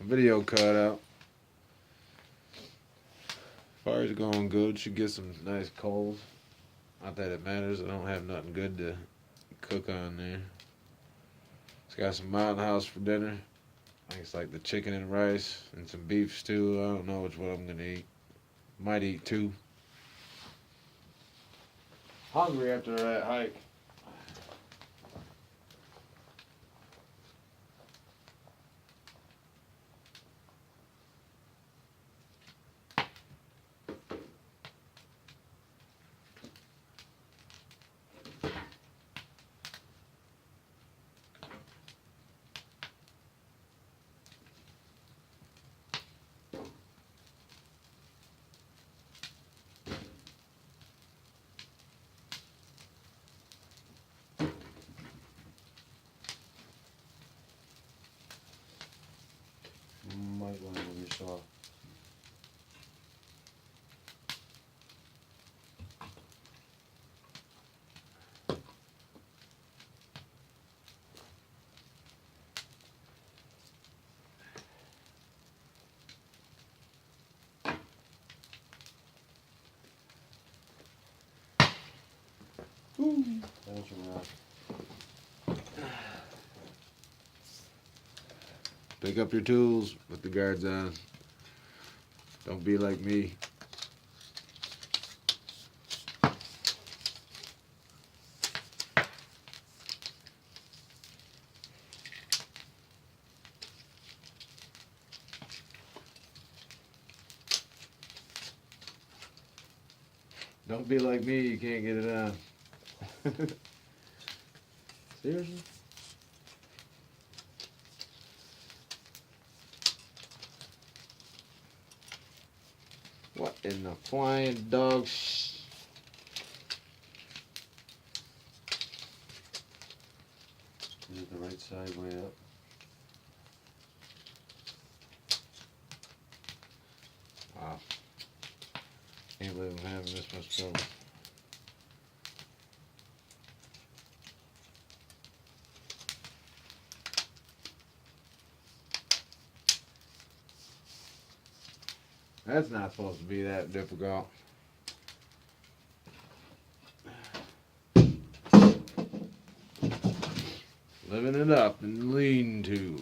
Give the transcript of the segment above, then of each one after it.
video cut out. Fire's going good. Should get some nice coals. Not that it matters. I don't have nothing good to cook on there. It's got some Mountain House for dinner. I think it's like the chicken and rice and some beef stew. I don't know which one I'm gonna eat. Might eat two. Hungry after that hike. Might want to move your saw. That's a wrap. Pick up your tools, put the guards on. Don't be like me. Don't be like me, you can't get it on. Seriously? What in the flying dog Is it the right side way up? Wow. Can't believe I'm having this much trouble. That's not supposed to be that difficult. Living it up in Leanto.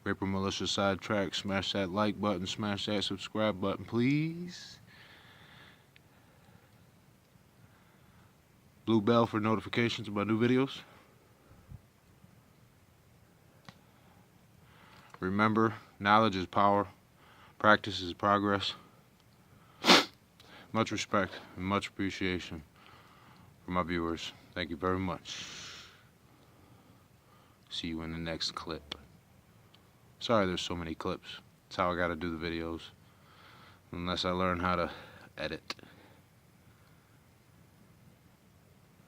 Raper Militia Sidetrack. Smash that like button. Smash that subscribe button, please. Blue bell for notifications about new videos. Remember, knowledge is power. Practice is progress. Much respect and much appreciation for my viewers. Thank you very much. See you in the next clip. Sorry there's so many clips. That's how I gotta do the videos. Unless I learn how to edit.